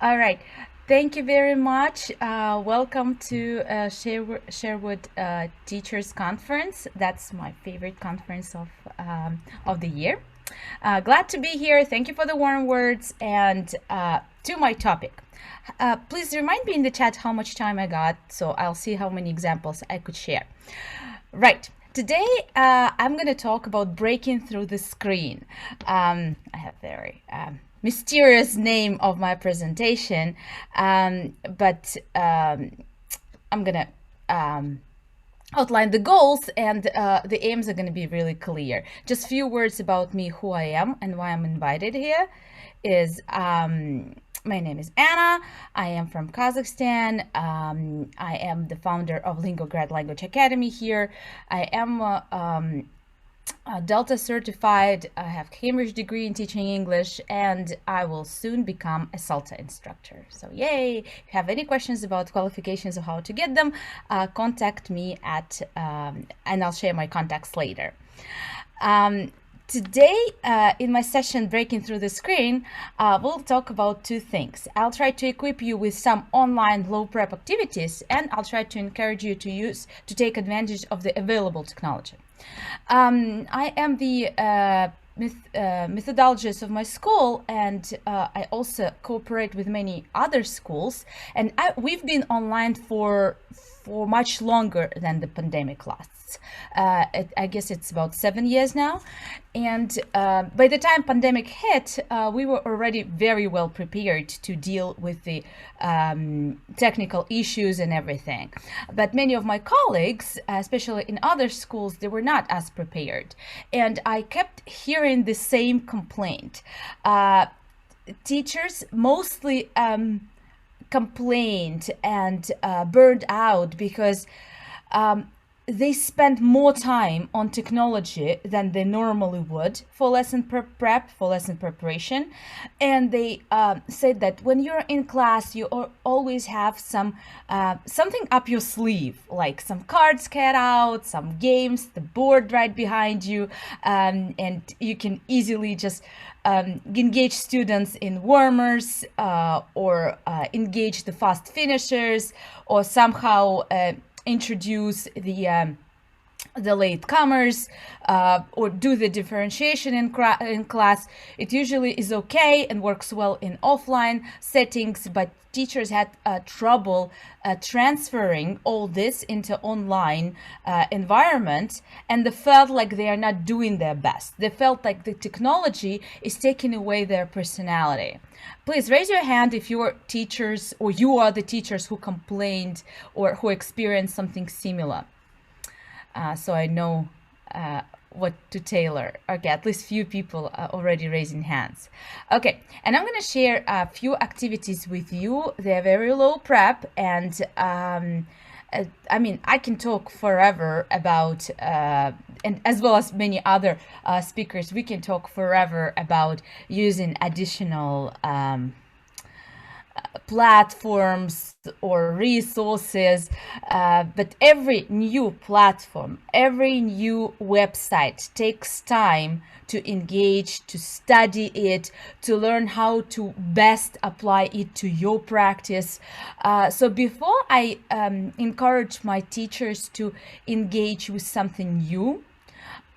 All right. Thank you very much. Welcome to Sherwood Teachers Conference. That's my favorite conference of the year. Glad to be here. Thank you for the warm words. And to my topic. Please remind me in the chat how much time I got, so I'll see how many examples I could share. Right. Today, I'm going to talk about breaking through the screen. I have very mysterious name of my presentation, but I'm going to outline the goals, and the aims are going to be really clear. Just few words about me, who I am, and why I'm invited here is my name is Anna. I am from Kazakhstan. I am the founder of Linguagrad Language Academy here. I am Delta certified. I have Cambridge degree in teaching English, and I will soon become a SALTA instructor. So yay! If you have any questions about qualifications or how to get them, contact me at, and I'll share my contacts later. Today, in my session, Breaking Through the Screen, we'll talk about two things. I'll try to equip you with some online low prep activities, and I'll try to encourage you to take advantage of the available technology. I am the methodologist of my school, and I also cooperate with many other schools, and we've been online for much longer than the pandemic lasts. I guess it's about 7 years now, and by the time pandemic hit, we were already very well prepared to deal with the technical issues and everything. But many of my colleagues, especially in other schools, they were not as prepared, and I kept hearing the same complaint. Teachers mostly complained and burned out because they spend more time on technology than they normally would for lesson prep, for lesson preparation. And they said that when you're in class, you always have some something up your sleeve, like some cards cut out, some games, the board right behind you, and you can easily just engage students in warmers or engage the fast finishers, or somehow introduce the latecomers or do the differentiation in class. It usually is okay and works well in offline settings, but teachers had trouble transferring all this into online environment, and they felt like they are not doing their best. They felt like the technology is taking away their personality. Please raise your hand if you are teachers, or you are the teachers who complained or who experienced something similar. So I know what to tailor. Okay, at least few people are already raising hands. Okay, and I'm going to share a few activities with you. They're very low prep, and I mean, I can talk forever about, and as well as many other speakers, we can talk forever about using additional platforms or resources, but every new platform, every new website takes time to engage, to study it, to learn how to best apply it to your practice. So before I encourage my teachers to engage with something new,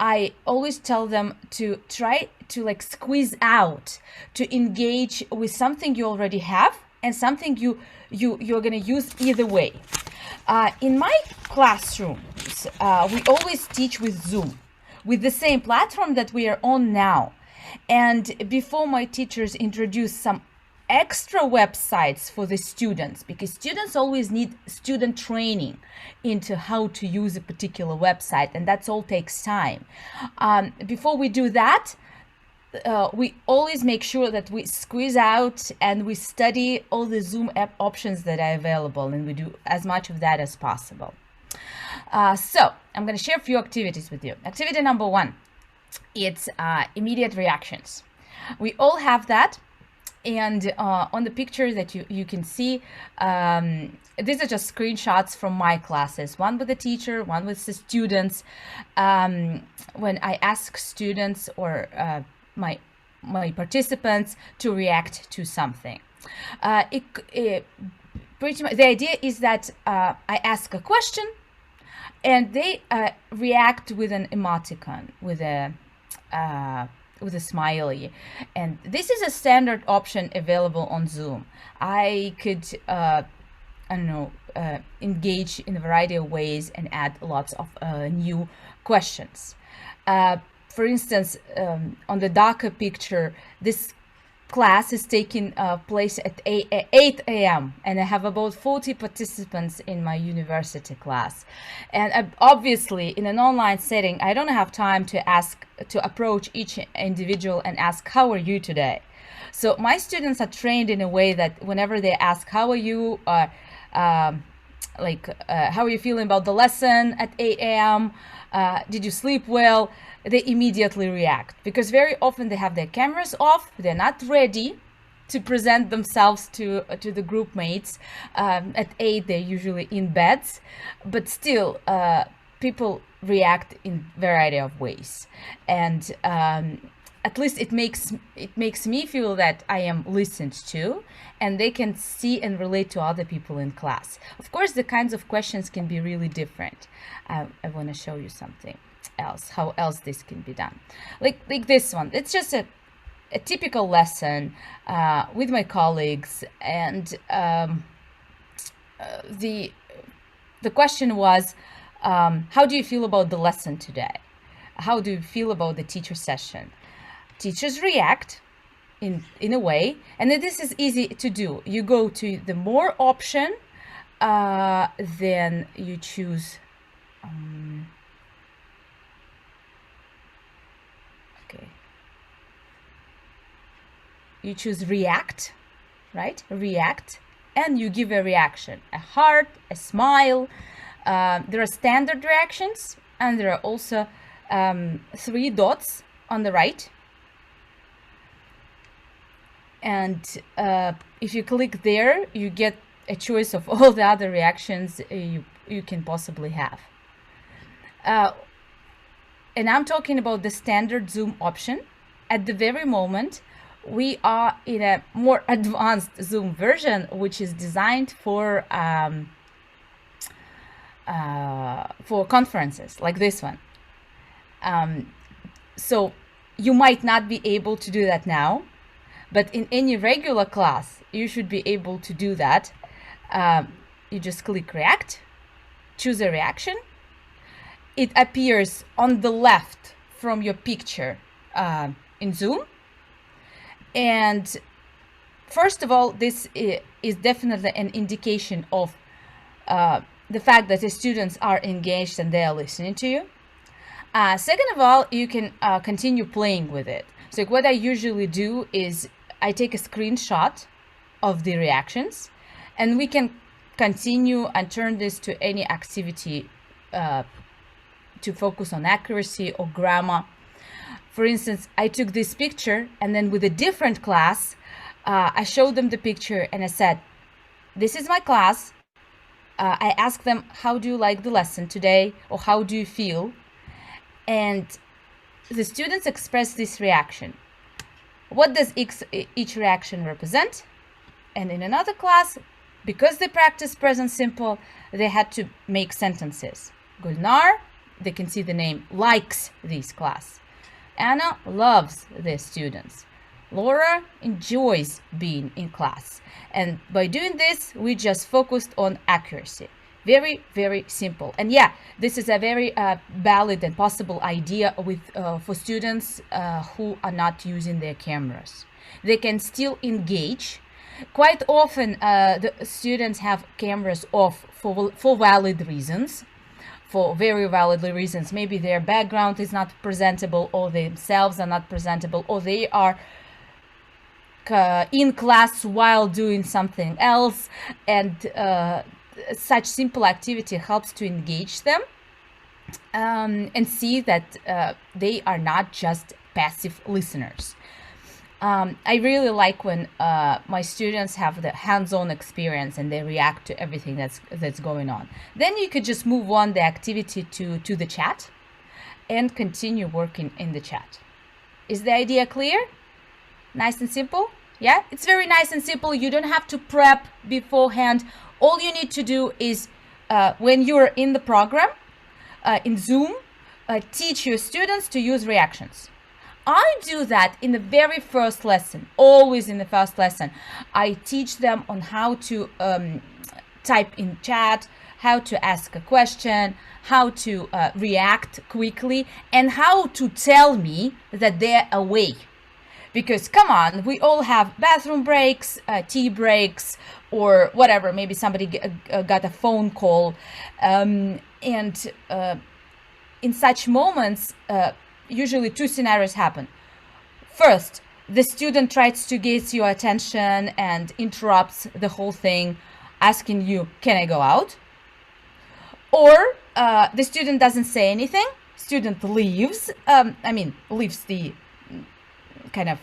I always tell them to try to squeeze out, to engage with something you already have and something you're going to use either way. In my classrooms, we always teach with Zoom, with the same platform that we are on now. And before my teachers introduce some extra websites for the students, because students always need student training into how to use a particular website, and that's all takes time. Before we do that, we always make sure that we squeeze out and we study all the Zoom app options that are available, and we do as much of that as possible. So I'm going to share a few activities with you. Activity number one, it's immediate reactions. We all have that. And on the picture that you can see, these are just screenshots from my classes, one with the teacher, one with the students. When I ask students or my participants to react to something. Pretty much the idea is that I ask a question and they react with an emoticon, with a smiley, and this is a standard option available on Zoom. I could I don't know, engage in a variety of ways and add lots of new questions. For instance, on the Docker picture, this class is taking place at 8 a.m. and I have about 40 participants in my university class. And obviously, in an online setting, I don't have time to approach each individual and ask, how are you today? So my students are trained in a way that whenever they ask, how are you, how are you feeling about the lesson at 8 a.m.? Did you sleep well? They immediately react, because very often they have their cameras off. They're not ready to present themselves to the group mates. At 8, they're usually in beds, but still people react in a variety of ways. And at least it makes me feel that I am listened to, and they can see and relate to other people in class. Of course, the kinds of questions can be really different. I want to show you something else, how else this can be done. Like this one. It's just a typical lesson with my colleagues, and the question was, how do you feel about the lesson today? How do you feel about the teacher session? Teachers react in a way, and this is easy to do. You go to the more option, then you choose you choose react, right? React, and you give a reaction, a heart, a smile. There are standard reactions, and there are also 3 dots on the right. And if you click there, you get a choice of all the other reactions you can possibly have. And I'm talking about the standard Zoom option. At the very moment, we are in a more advanced Zoom version, which is designed for conferences like this one. So you might not be able to do that now, but in any regular class, you should be able to do that. You just click React, choose a reaction. It appears on the left from your picture in Zoom. And first of all, this is definitely an indication of the fact that the students are engaged and they are listening to you. Second of all, you can continue playing with it. So what I usually do is I take a screenshot of the reactions, and we can continue and turn this to any activity to focus on accuracy or grammar. For instance, I took this picture, and then with a different class, I showed them the picture and I said, this is my class. I asked them, how do you like the lesson today? Or how do you feel? And the students express this reaction. What does each reaction represent? And in another class, because they practice present simple, they had to make sentences. Gulnar, they can see the name, likes this class. Anna loves the students. Laura enjoys being in class. And by doing this, we just focused on accuracy. Very, very simple. And yeah, this is a very valid and possible idea with for students who are not using their cameras. They can still engage. Quite often, the students have cameras off for valid reasons. For very valid reasons. Maybe their background is not presentable, or themselves are not presentable, or they are in class while doing something else, and such simple activity helps to engage them and see that they are not just passive listeners. I really like when my students have the hands-on experience and they react to everything that's going on. Then you could just move on the activity to the chat and continue working in the chat. Is the idea clear? Nice and simple? Yeah, it's very nice and simple. You don't have to prep beforehand. All you need to do is when you're in the program, in Zoom, teach your students to use reactions. I do that in the very first lesson, always in the first lesson. I teach them on how to type in chat, how to ask a question, how to react quickly, and how to tell me that they're away. Because come on, we all have bathroom breaks, tea breaks, or whatever. Maybe somebody got a phone call. And in such moments, usually two scenarios happen. First, the student tries to get your attention and interrupts the whole thing, asking you, can I go out? Or the student doesn't say anything, student leaves, leaves the kind of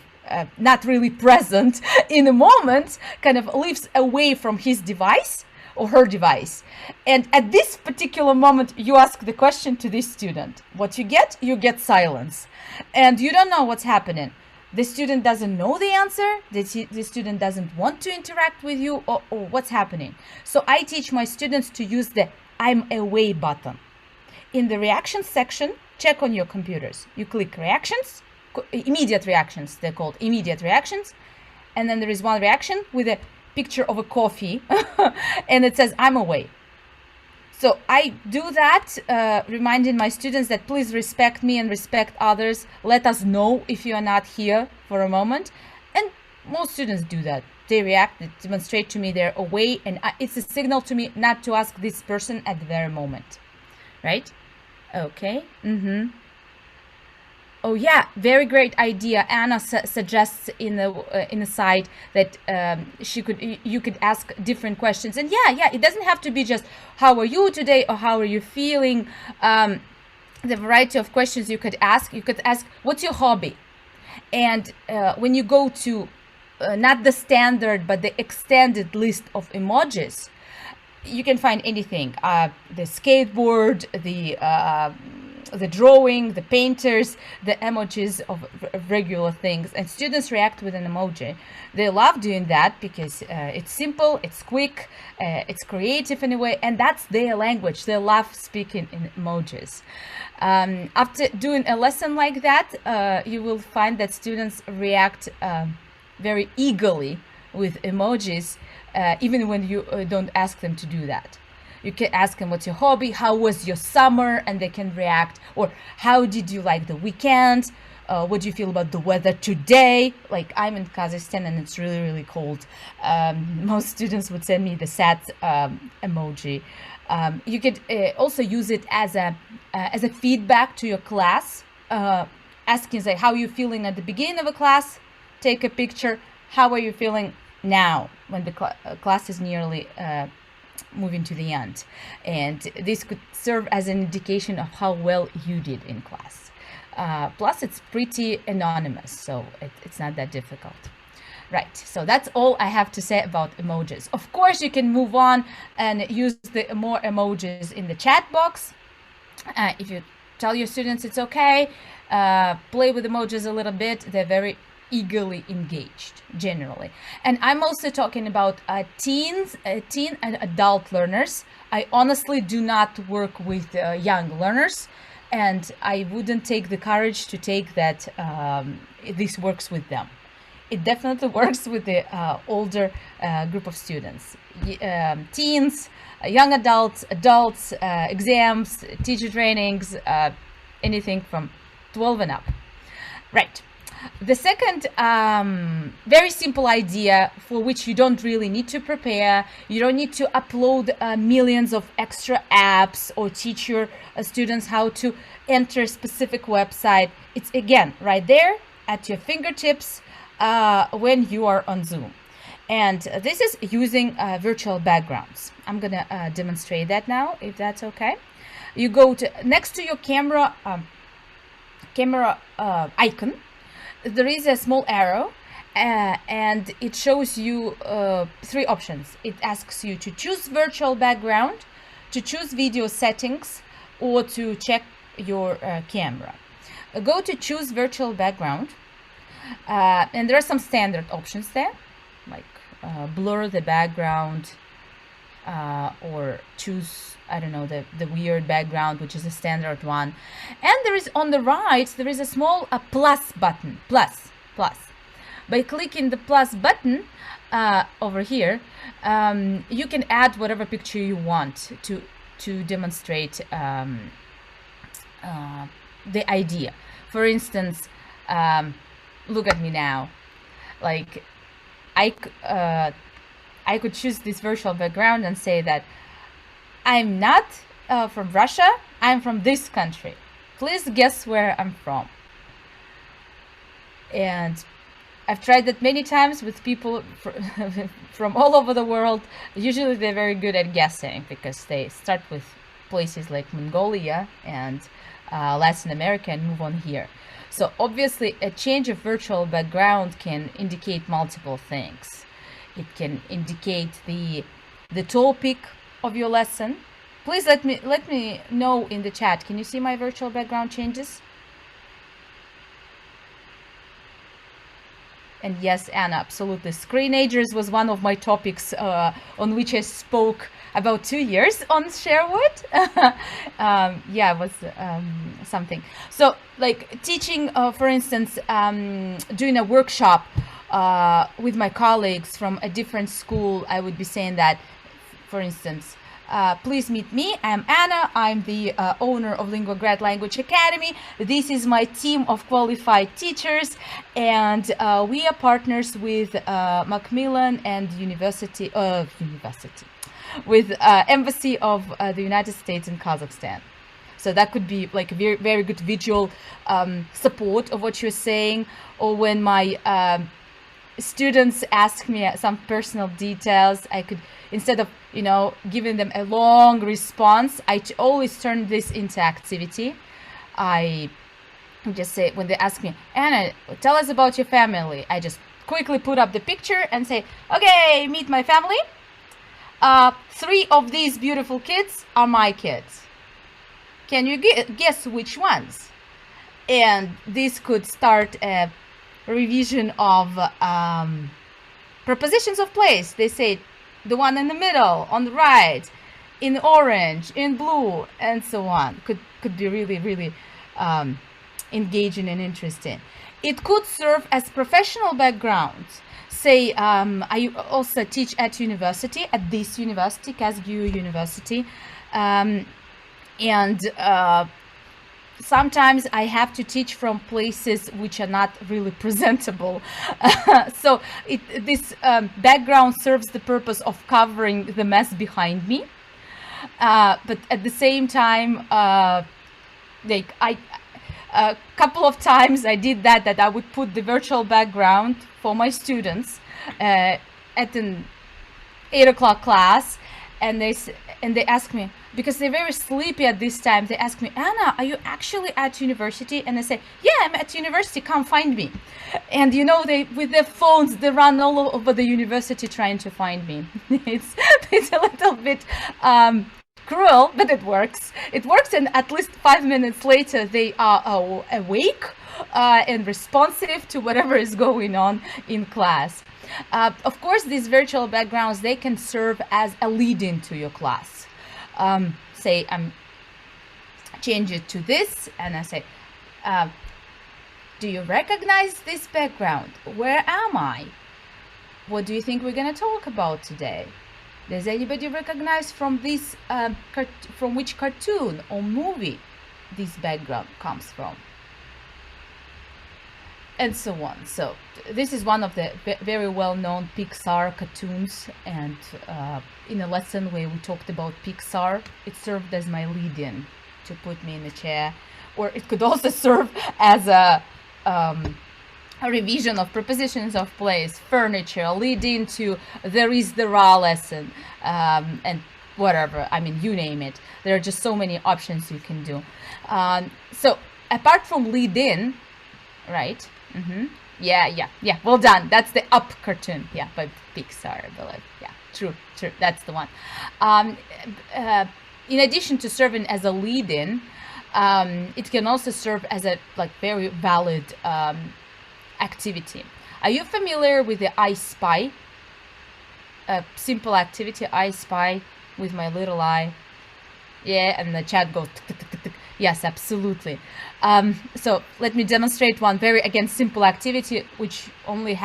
not really present in the moment, kind of leaves away from his device or her device. And at this particular moment, you ask the question to this student. What you get silence. And you don't know what's happening. The student doesn't know the answer. The student doesn't want to interact with you, or what's happening. So I teach my students to use the I'm away button. In the reactions section, check on your computers. You click reactions, immediate reactions, they're called immediate reactions. And then there is one reaction with a picture of a coffee and it says I'm away. So I do that, reminding my students that please respect me and respect others. Let us know if you are not here for a moment. And most students do that. They react, they demonstrate to me they're away, and it's a signal to me not to ask this person at the very moment, right? Okay. Oh yeah, very great idea. Anna suggests in the site that you could ask different questions, and yeah, it doesn't have to be just how are you today or how are you feeling. The variety of questions you could ask. You could ask, what's your hobby? And when you go to not the standard but the extended list of emojis, you can find anything. The skateboard, the drawing, the painters, the emojis of regular things, and students react with an emoji. They love doing that because it's simple, it's quick, it's creative in a way, and that's their language. They love speaking in emojis. After doing a lesson like that, you will find that students react very eagerly with emojis, even when you don't ask them to do that. You can ask them, what's your hobby? How was your summer? And they can react. Or how did you like the weekend? What do you feel about the weather today? Like, I'm in Kazakhstan and it's really, really cold. Most students would send me the sad emoji. You could also use it as a feedback to your class, asking, like, how are you feeling at the beginning of a class? Take a picture. How are you feeling now when the class is nearly moving to the end? And this could serve as an indication of how well you did in class. Plus, it's pretty anonymous, so it's not that difficult. Right, so that's all I have to say about emojis. Of course, you can move on and use the more emojis in the chat box. If you tell your students it's okay, play with emojis a little bit, they're very eagerly engaged generally. And I'm also talking about teen and adult learners. I honestly do not work with young learners, and I wouldn't take the courage to take that this works with them. It definitely works with the older group of students. Teens, young adults, exams, teacher trainings, anything from 12 and up. Right. The second very simple idea, for which you don't really need to prepare, you don't need to upload millions of extra apps or teach your students how to enter a specific website. It's again right there at your fingertips when you are on Zoom. And this is using virtual backgrounds. I'm gonna demonstrate that now, if that's okay. You go to next to your camera icon. There is a small arrow and it shows you three options. It asks you to choose virtual background, to choose video settings, or to check your camera. Go to choose virtual background. And there are some standard options there, like blur the background, or choose, I don't know, the weird background, which is a standard one. And there is on the right, there is a small plus button, plus. By clicking the plus button over here, you can add whatever picture you want to demonstrate the idea. For instance, look at me now. Like I could choose this virtual background and say that I'm not from Russia, I'm from this country. Please guess where I'm from. And I've tried that many times with people from all over the world. Usually they're very good at guessing because they start with places like Mongolia and Latin America and move on here. So obviously a change of virtual background can indicate multiple things. It can indicate the topic of your lesson. Please let me know in the chat. Can you see my virtual background changes? And yes, Anna, absolutely. Screenagers was one of my topics on which I spoke about 2 years on Sherwood. Yeah, it was something. So like teaching, for instance, doing a workshop with my colleagues from a different school, I would be saying that, for instance, please meet me. I'm Anna. I'm the owner of Linguagrad Language Academy. This is my team of qualified teachers, and we are partners with Macmillan and with Embassy of the United States in Kazakhstan. So that could be like a very, very good visual support of what you're saying. Or when my students ask me some personal details, I could, instead of giving them a long response, I always turn this into activity. I just say, when they ask me, Anna, tell us about your family, I just quickly put up the picture and say, okay, meet my family. 3 of these beautiful kids are my kids. Can you guess which ones? And this could start a revision of prepositions of place. They say the one in the middle, on the right, in orange, in blue, and so on. Could be really, really engaging and interesting. It could serve as professional background. Say, I also teach at university, at this university, KazGU University, and sometimes I have to teach from places which are not really presentable. So this background serves the purpose of covering the mess behind me. But at the same time, like a couple of times I did that I would put the virtual background for my students at an 8 o'clock class, and they ask me, because they're very sleepy at this time, they ask me, Anna, are you actually at university? And I say, yeah, I'm at university, come find me. And they, with their phones, they run all over the university trying to find me. It's a little bit cruel, but it works. It works, and at least 5 minutes later, they are awake and responsive to whatever is going on in class. Of course, these virtual backgrounds, they can serve as a lead-in to your class. Say I'm change it to this, and I say, do you recognize this background? Where am I? What do you think we're going to talk about today? Does anybody recognize from this from which cartoon or movie this background comes from? And so on. So this is one of the very well-known Pixar cartoons, and in a lesson where we talked about Pixar, it served as my lead-in to put me in the chair. Or it could also serve as a revision of prepositions of place, furniture, lead into there is the raw lesson, and whatever, I mean, you name it. There are just so many options you can do. So apart from lead in, right? Yeah, well done. That's the Up cartoon, yeah, by Pixar, I believe. Yeah, true, that's the one. In addition to serving as a lead-in, it can also serve as a very valid activity. Are you familiar with the ISpy? Simple activity, ISpy with my little eye. Yeah, and the chat goes tick, tick, tick, tick, tick. Yes, absolutely. So let me demonstrate one very, again, simple activity which only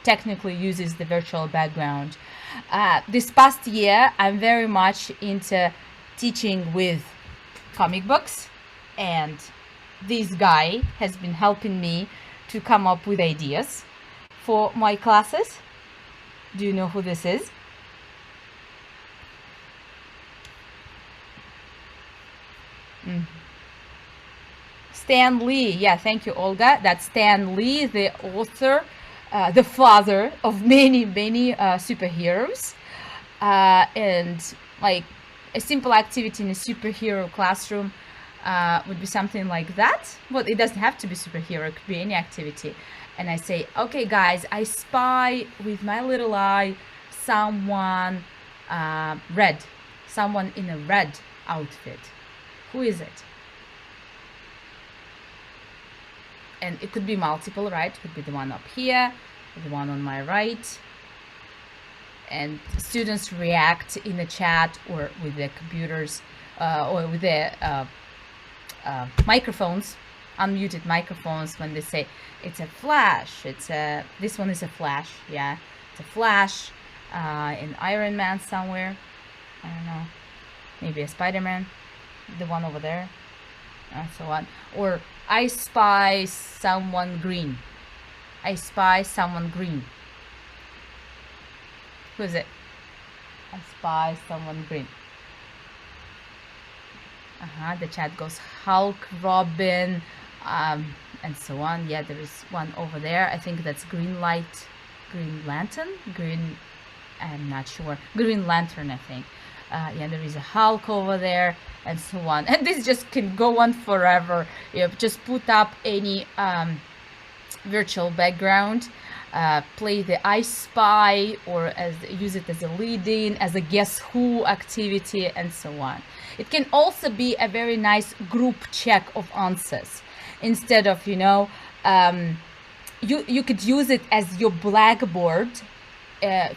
technically uses the virtual background. This past year, I'm very much into teaching with comic books, and this guy has been helping me to come up with ideas for my classes. Do you know who this is? Stan Lee. Yeah, thank you, Olga. That's Stan Lee, the author, the father of many superheroes. And like a simple activity in a superhero classroom would be something like that. Well, it doesn't have to be superhero, it could be any activity. And I say, okay guys, I spy with my little eye someone someone in a red outfit. Who is it? And it could be multiple, right? It could be the one up here, the one on my right. And students react in the chat or with their computers or with their microphones, unmuted microphones, when they say it's a flash. This one is a flash. Yeah, it's a flash in Iron Man somewhere. I don't know, maybe a Spider-Man, the one over there, and so on. Or I spy someone green. I spy someone green. Who is it? I spy someone green. The chat goes Hulk, Robin, and so on. Yeah, there is one over there. I think that's Green Lantern, I'm not sure. Green Lantern, I think. Yeah, there is a Hulk over there, and so on. And this just can go on forever. You just put up any virtual background, play the ISpy, or use it as a lead-in, as a guess who activity, and so on. It can also be a very nice group check of answers. Instead of, you could use it as your blackboard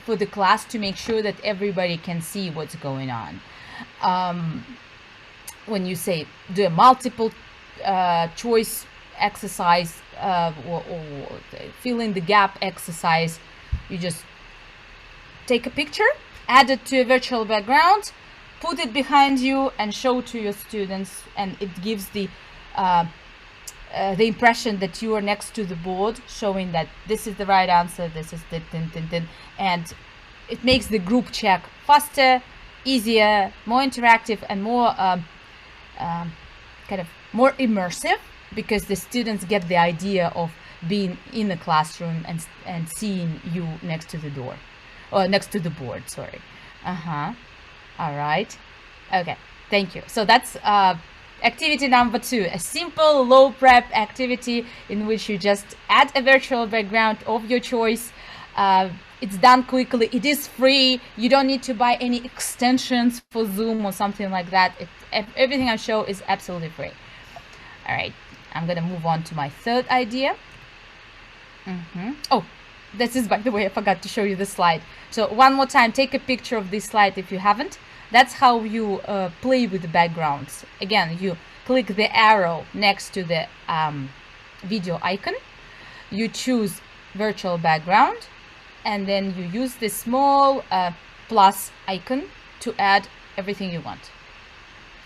for the class to make sure that everybody can see what's going on. When you say do a multiple choice exercise or fill in the gap exercise, you just take a picture, add it to a virtual background, put it behind you and show to your students, and it gives the impression that you are next to the board, showing that this is the right answer, this is the and it makes the group check faster, easier, more interactive, and more kind of more immersive, because the students get the idea of being in the classroom and seeing you next to the door, or next to the board, sorry. All right, okay, thank you. So that's activity number 2, a simple low prep activity in which you just add a virtual background of your choice. It's done quickly, it is free, you don't need to buy any extensions for Zoom or something like that. Everything I show is absolutely free. All right, I'm gonna move on to my third idea. Oh, this is, by the way, I forgot to show you the slide. So one more time, take a picture of this slide if you haven't. That's how you play with the backgrounds. Again, you click the arrow next to the video icon, you choose virtual background, and then you use the small plus icon to add everything you want.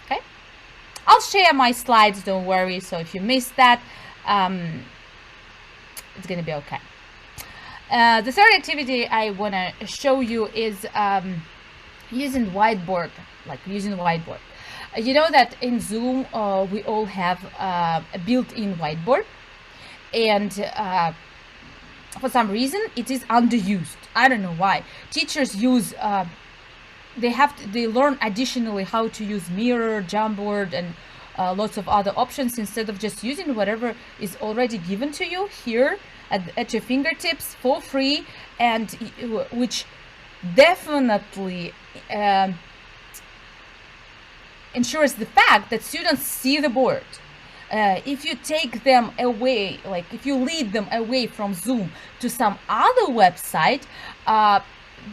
Okay, I'll share my slides, don't worry, so if you missed that, it's gonna be okay. The third activity I want to show you is using Whiteboard, You know that in Zoom we all have a built-in whiteboard, and for some reason it is underused. I don't know why. Teachers use they learn additionally how to use Mirror, Jamboard, and lots of other options, instead of just using whatever is already given to you here at your fingertips for free, and which definitely ensures the fact that students see the board. If you take them away, like if you lead them away from Zoom to some other website,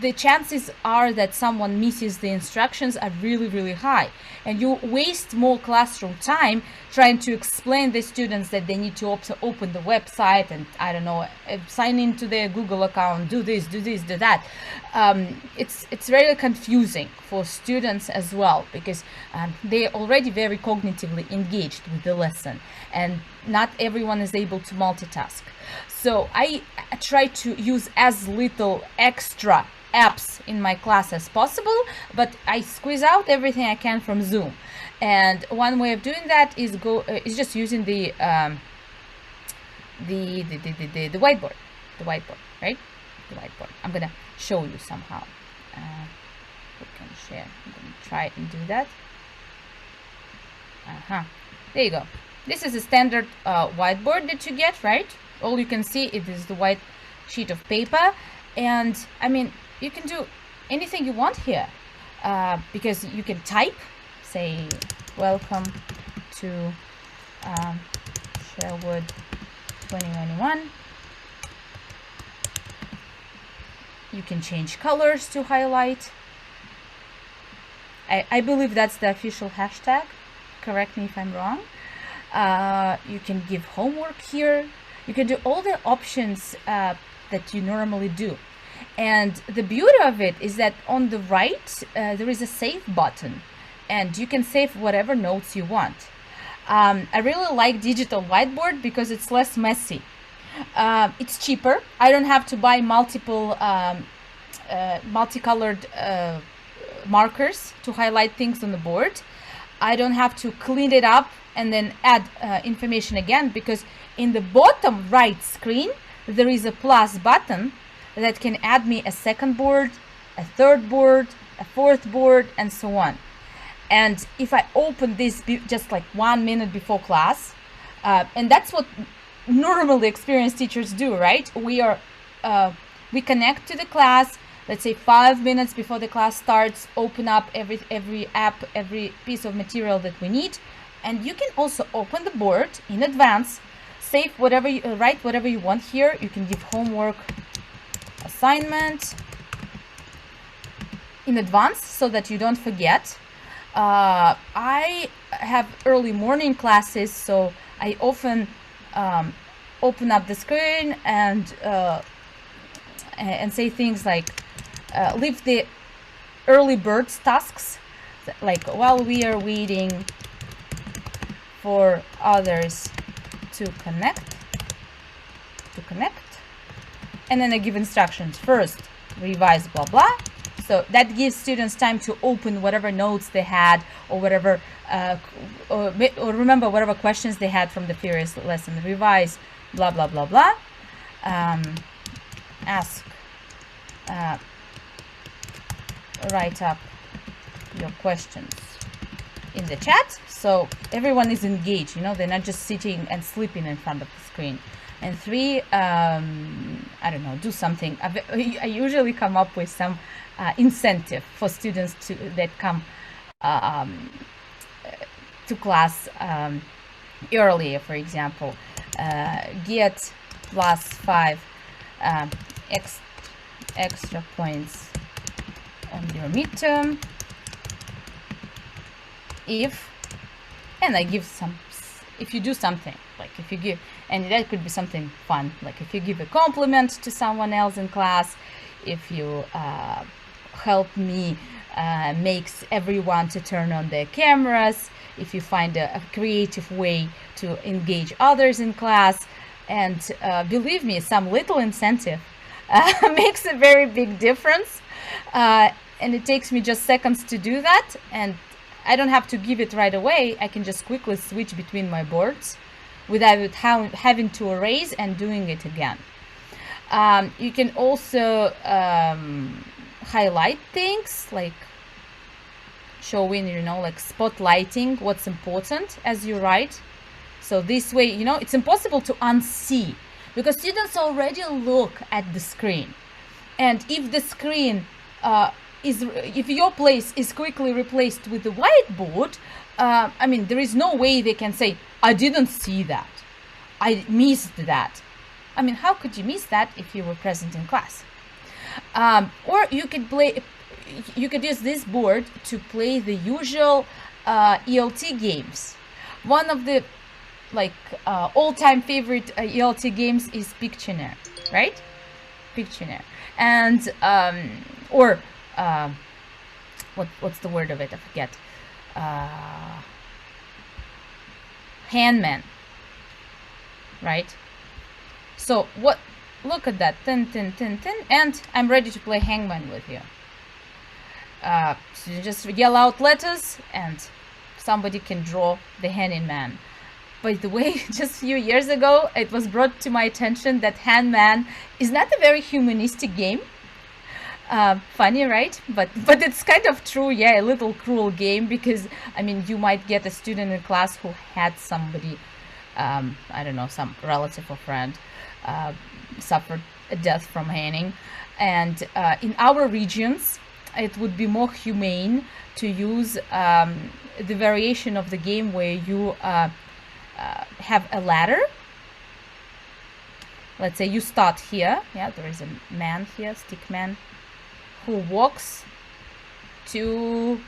the chances are that someone misses the instructions are really, really high, and you waste more classroom time trying to explain the students that they need to open the website and, I don't know, sign into their Google account, do this, do that. It's very confusing for students as well, because they're already very cognitively engaged with the lesson, and not everyone is able to multitask. So I try to use as little extra apps in my class as possible, but I squeeze out everything I can from Zoom. And one way of doing that is just using the whiteboard, right? The whiteboard. I'm gonna show you somehow. We can share. I'm gonna try and do that. There you go. This is a standard whiteboard that you get, right? All you can see it is the white sheet of paper, and I mean, you can do anything you want here, because you can type, say, welcome to Sherwood 2021. You can change colors to highlight. I believe that's the official hashtag. Correct me if I'm wrong. You can give homework here. You can do all the options that you normally do. And the beauty of it is that on the right, there is a save button, and you can save whatever notes you want. I really like digital whiteboard because it's less messy. It's cheaper. I don't have to buy multiple multicolored markers to highlight things on the board. I don't have to clean it up and then add information again, because in the bottom right screen there is a plus button that can add me a second board, a third board, a fourth board, and so on. And if I open this just like 1 minute before class, and that's what normally experienced teachers do, right? We connect to the class, let's say 5 minutes before the class starts, open up every app, every piece of material that we need. And you can also open the board in advance, save whatever write whatever you want here. You can give homework, assignment in advance so that you don't forget. I have early morning classes, so I often open up the screen and say things like leave the early birds tasks, like while we are waiting for others to connect, and then I give instructions. First, revise blah blah. So that gives students time to open whatever notes they had, or whatever, or remember whatever questions they had from the previous lesson. Revise blah blah blah blah. Ask, write up your questions in the chat, so everyone is engaged. You know, they're not just sitting and sleeping in front of the screen. And 3, I don't know, do something. I usually come up with some incentive for students that come to class earlier. For example, get +5 extra points on your midterm if, and I give some, if you do something, like if you give, and that could be something fun, like if you give a compliment to someone else in class, if you help me makes everyone to turn on their cameras, if you find a creative way to engage others in class. And believe me, some little incentive makes a very big difference, and it takes me just seconds to do that, and I don't have to give it right away. I can just quickly switch between my boards without having to erase and doing it again. You can also highlight things, like showing, you know, like spotlighting what's important as you write. So this way, you know, it's impossible to unsee, because students already look at the screen. And if the screen if your place is quickly replaced with the whiteboard, I mean, there is no way they can say, I didn't see that, I missed that. I mean, how could you miss that if you were present in class? Or you could use this board to play the usual ELT games. One of the all-time favorite ELT games is Picturenet, right? Picturenet. And what's the word of it? I forget. Hangman, right? So look at that, tin, tin, tin, tin, and I'm ready to play hangman with you. So you just yell out letters and somebody can draw the hanging man. By the way, just a few years ago, it was brought to my attention that hangman is not a very humanistic game. Funny, right? But it's kind of true. Yeah, a little cruel game, because I mean, you might get a student in class who had somebody, I don't know, some relative or friend suffered a death from hanging, and in our regions it would be more humane to use the variation of the game where you have a ladder. Let's say you start here. Yeah, there is a man here, stick man, who walks to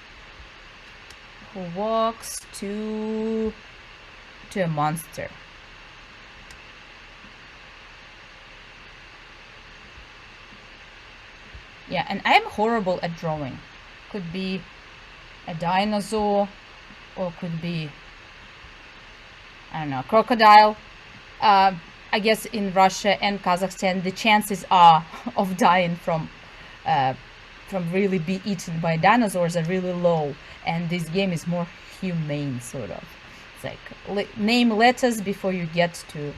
a monster. Yeah, and I'm horrible at drawing. Could be a dinosaur, or could be, I don't know, crocodile. I guess in Russia and Kazakhstan, the chances are of dying from really be eaten by dinosaurs are really low, and this game is more humane, sort of. It's like name letters before you get to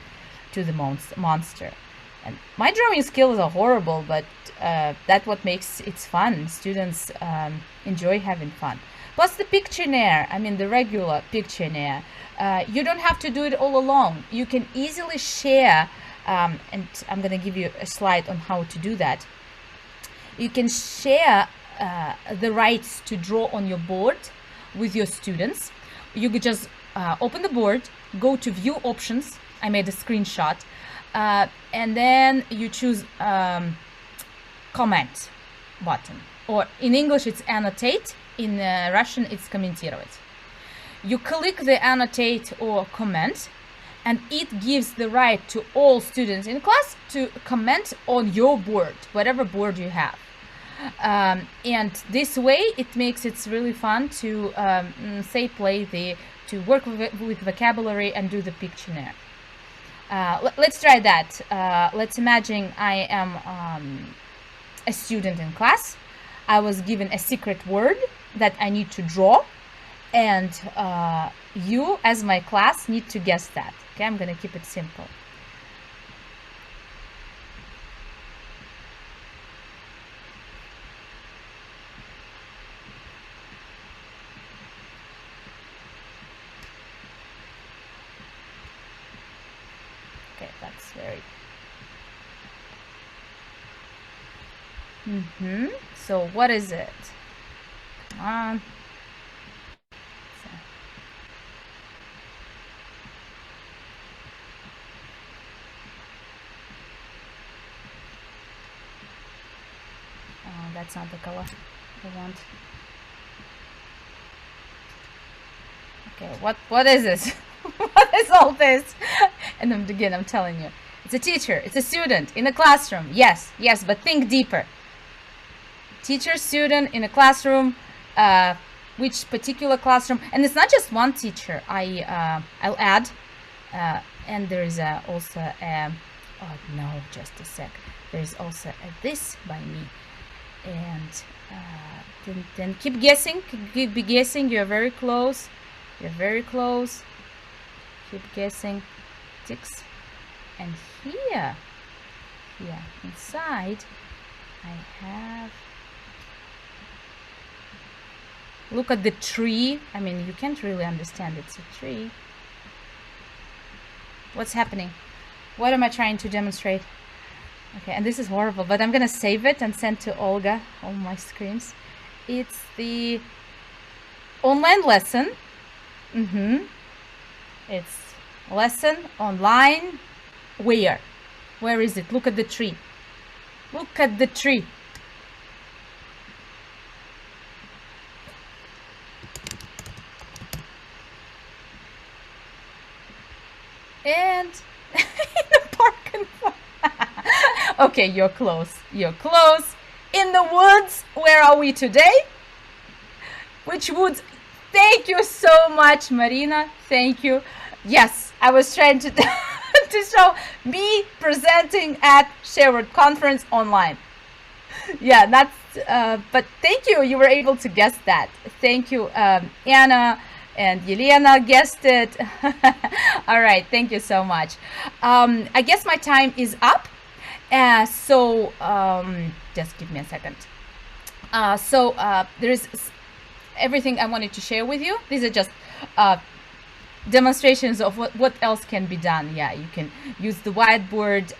the monster. And my drawing skills are horrible, but that's what makes it fun. Students enjoy having fun. Plus the Picturenet, I mean the regular Picturenet, you don't have to do it all alone. You can easily share, and I'm gonna give you a slide on how to do that. You can share the rights to draw on your board with your students. You could just open the board, go to view options. I made a screenshot, and then you choose comment button, or in English it's annotate, in Russian it's комментировать. You click the annotate or comment, and it gives the right to all students in class to comment on your board, whatever board you have. And this way it makes it really fun to to work with vocabulary and do the Picturenet. Let's try that. Let's imagine I am a student in class. I was given a secret word that I need to draw, and you as my class need to guess that. Okay, I'm gonna keep it simple. Okay, that's very so what is it? Come on. That's not the color I want. Okay, what is this? What is all this? And again, I'm telling you, it's a teacher, it's a student in a classroom. Yes, but think deeper. Teacher, student in a classroom. Which particular classroom? And it's not just one teacher. I'll add, and there is also a. Oh no, just a sec. There is also a this by me. And then keep guessing, keep guessing. You're very close, keep guessing. Ticks. And here inside I have, look at the tree. I mean, you can't really understand it's a tree. What's happening? What am I trying to demonstrate? Okay, and this is horrible, but I'm gonna save it and send to Olga all my screens. It's the online lesson It's lesson online. Where is it? Look at the tree. Look at the tree. And in the park. Okay, you're close. You're close. In the woods. Where are we today? Which woods? Thank you so much, Marina. Thank you. Yes, I was trying to to show me presenting at Sherwood Conference online. Yeah, that's but thank you. You were able to guess that. Thank you, Anna and Yelena guessed it. All right, thank you so much. I guess my time is up. So just give me a second. There is everything I wanted to share with you. These are just demonstrations of what else can be done. Yeah, you can use the whiteboard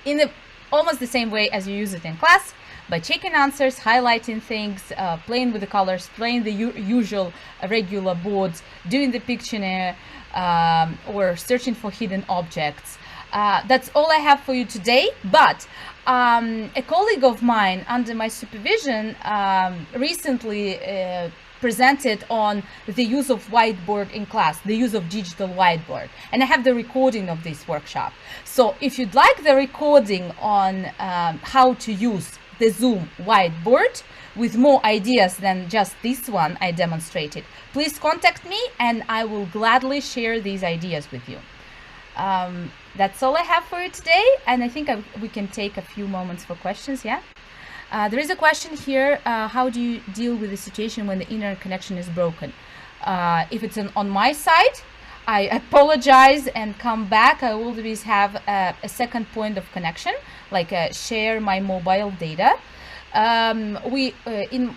in almost the same way as you use it in class, by checking answers, highlighting things, playing with the colors, playing the usual regular boards, doing the Picturenet, or searching for hidden objects. That's all I have for you today, but a colleague of mine under my supervision recently presented on the use of whiteboard in class, the use of digital whiteboard, and I have the recording of this workshop. So if you'd like the recording on how to use the Zoom whiteboard with more ideas than just this one I demonstrated, please contact me and I will gladly share these ideas with you. That's all I have for you today, and I think we can take a few moments for questions. Yeah. There is a question here. How do you deal with the situation when the internet connection is broken? If it's on my side, I apologize and come back. I always have a second point of connection, like share my mobile data. In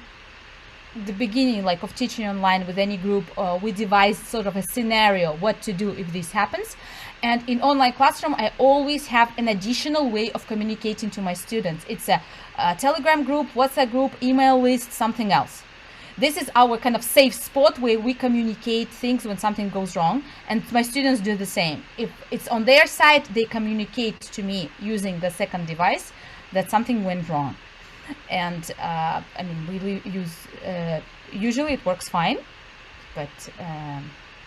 the beginning, like of teaching online with any group, we devised sort of a scenario what to do if this happens. And in online classroom, I always have an additional way of communicating to my students. It's a Telegram group, WhatsApp group, email list, something else. This is our kind of safe spot where we communicate things when something goes wrong, and my students do the same. If it's on their side, they communicate to me using the second device that something went wrong. And I mean, we use usually it works fine, but